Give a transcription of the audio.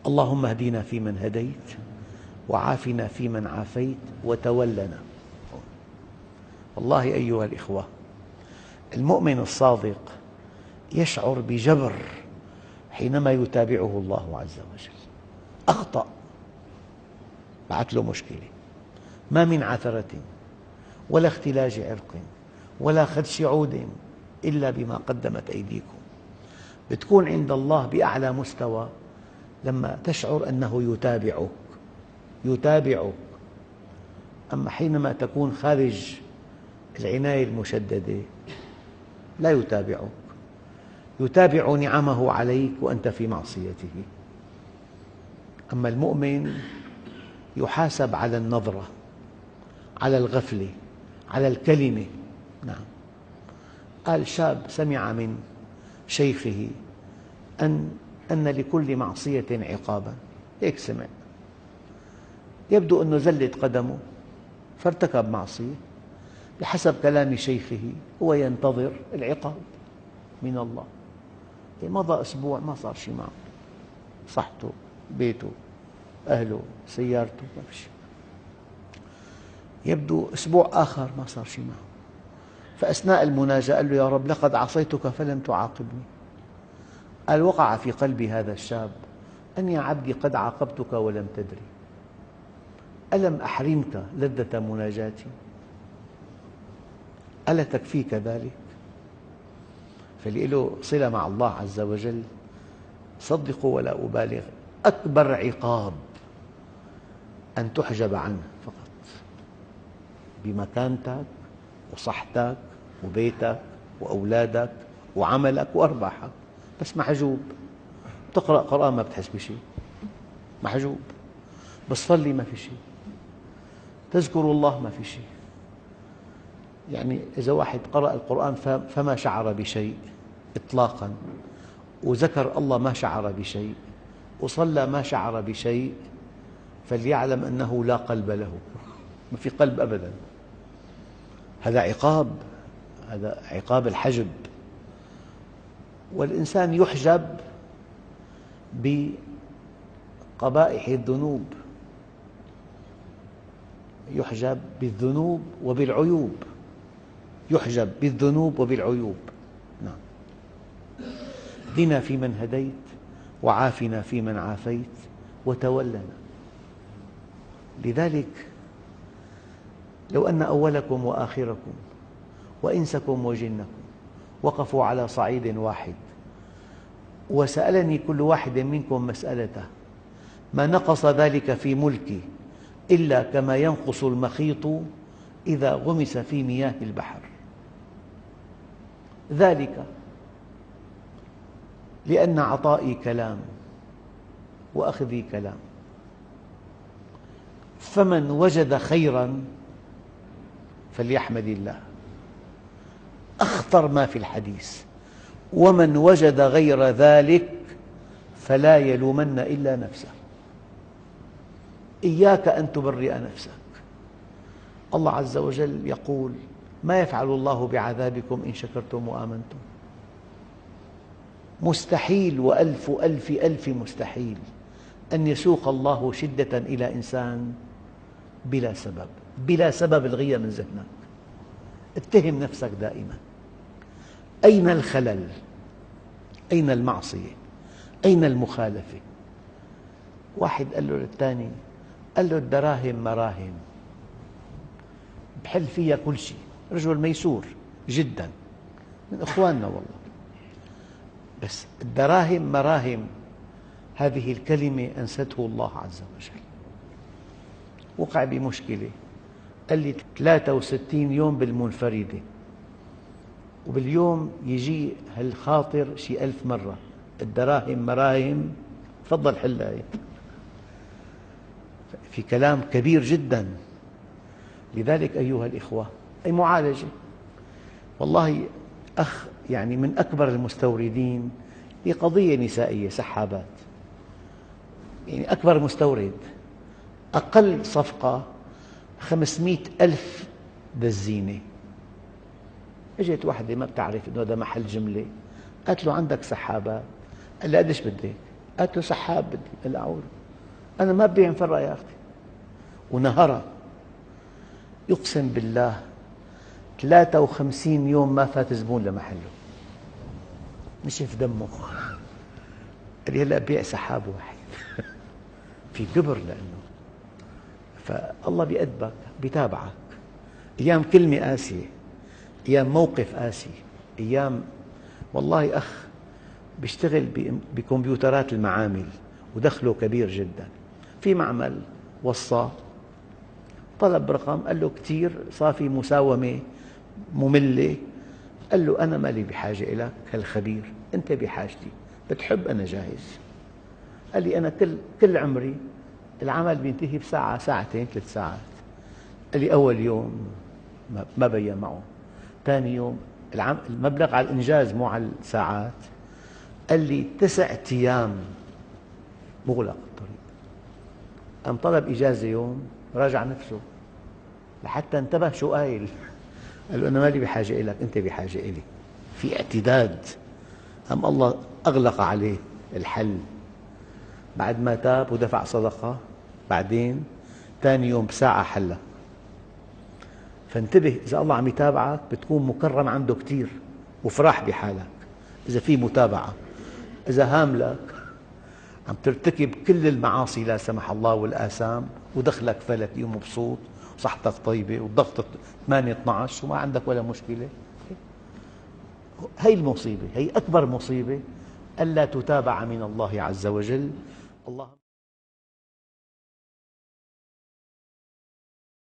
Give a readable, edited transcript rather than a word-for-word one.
اللهم اهدنا فيمن هديت، وعافنا فيمن عافيت، وتولنا. والله أيها الإخوة، المؤمن الصادق يشعر بجبر حينما يتابعه الله عز وجل. أخطأ، بعث له مشكلة، ما من عثرة ولا اختلاج عرق ولا خدش عود إلا بما قدمت أيديكم. بتكون عند الله بأعلى مستوى لما تشعر أنه يتابعك. أما حينما تكون خارج العناية المشددة لا يتابعك، يتابع نعمه عليك وأنت في معصيته. أما المؤمن يحاسب على النظرة، على الغفلة، على الكلمة. نعم، قال شاب سمع من شيخه أن لكل معصية عقابا، هيك سمع، يبدو أنه زلت قدمه فارتكب معصية. بحسب كلام شيخه هو ينتظر العقاب من الله. مضى أسبوع ما صار شيء معه، صحته، بيته، أهله، سيارته، ما في شيء. يبدو أسبوع آخر ما صار شيء معه، فأثناء المناجاة قال له: يا رب لقد عصيتك فلم تعاقبني. قال: وقع في قلب هذا الشاب أن يا عبدي قد عاقبتك ولم تدري، ألم أحرمك لذة مناجاتي؟ ألا تكفيك ذلك؟ فله صلة مع الله عز وجل. صدقوا ولا أبالغ، أكبر عقاب أن تحجب عنه فقط بمكانتك وصحتك وبيتك وأولادك وعملك وأرباحك، بس محجوب. تقرأ قرآن ما بتحس بشيء، محجوب. بتصلي ما في شيء، تذكر الله ما في شيء. يعني إذا واحد قرأ القرآن فما شعر بشيء إطلاقاً، وذكر الله ما شعر بشيء، وصلى ما شعر بشيء، فليعلم أنه لا قلب له، ما في قلب أبداً. هذا عقاب، هذا عقاب الحجب. والإنسان يحجب بقبائح الذنوب، يحجب بالذنوب وبالعيوب، يحجب بالذنوب وبالعيوب. نعم. اهدنا فيمن هديت، وعافنا فيمن عافيت، وتولنا. لذلك لو أن أولكم وآخركم وإنسكم وجنكم وقفوا على صعيد واحد وسألني كل واحد منكم مسألته، ما نقص ذلك في ملكي إلا كما ينقص المخيط إذا غمس في مياه البحر. ذلك لأن عطائي كلام وأخذي كلام، فمن وجد خيراً فليحمد الله، أخطر ما في الحديث. ومن وجد غير ذلك فلا يلومن إلا نفسه. إياك أن تبرئ نفسك. الله عز وجل يقول: ما يفعل الله بعذابكم إن شكرتم وآمنتم. مستحيل وألف ألف ألف مستحيل أن يسوق الله شدة إلى إنسان بلا سبب. بلا سبب الغية من ذهنك. اتهم نفسك دائما. أين الخلل؟ أين المعصية؟ أين المخالفة؟ واحد قال له للثاني، قال له: الدراهم مراهم، بحل فيها كل شيء. رجل ميسور جدا، من إخواننا والله، بس الدراهم مراهم هذه الكلمة أنسته الله عز وجل. وقع بمشكلة، قال لي 63 يوم بالمنفردة، وباليوم يجي هالخاطر شي 1000 مرة: الدراهم مراهم، تفضل حلها. في كلام كبير جدا. لذلك أيها الإخوة، أي معالجة. والله أخ يعني من أكبر المستوردين لقضية نسائية، سحابات، يعني أكبر مستورد، أقل صفقة 500,000 دزينة. اجت واحدة ما بتعرف أنه هذا محل جملة، قالت له: عندك سحابات؟ قال لها: قديش بدك؟ قالت له سحاب بدي. قال لها أعوذ، أنا ما ببيع مفرق يا أختي. ونهرها. يقسم بالله 53 يوم ما فات زبون لمحله، نشف دمه. قال لي هلأ بيع سحاب واحد. في كبر، لأنه فالله بيأدبك، بيتابعك. أيام كلمة قاسية، أيام موقف قاسي، أيام. والله أخ بيشتغل بكمبيوترات المعامل ودخله كبير جدا، في معمل وصاه، طلب رقم، قال له كثير، صار في مساومة مملة. قال له أنا مالي بحاجة إليك هالخبير، أنت بحاجتي، بتحب أنا جاهز. قال لي أنا كل عمري العمل بينتهي بساعة، ساعتين، 3 ساعات. قال لي أول يوم ما بين معه، ثاني يوم المبلغ على الإنجاز مو على الساعات. قال لي 9 أيام مغلق الطريق. قام طلب إجازة يوم، راجع نفسه لحتى انتبه شو قايل. قال له أنا مالي بحاجة إليك، أنت بحاجة إلي. في اعتداد. قام الله أغلق عليه الحل بعد ما تاب ودفع صدقة. بعدين ثاني يوم بساعة حلها. فانتبه، إذا الله عم يتابعك بتكون مكرم عنده كثير وفرح بحالك إذا في متابعة. إذا هاملك عم ترتكب كل المعاصي لا سمح الله والآثام، ودخلك فلكي ومبسوط وصحتك طيبة والضغط 8-12 وما عندك ولا مشكلة، هي المصيبة، هي أكبر مصيبة، ألا تتابع من الله عز وجل. الله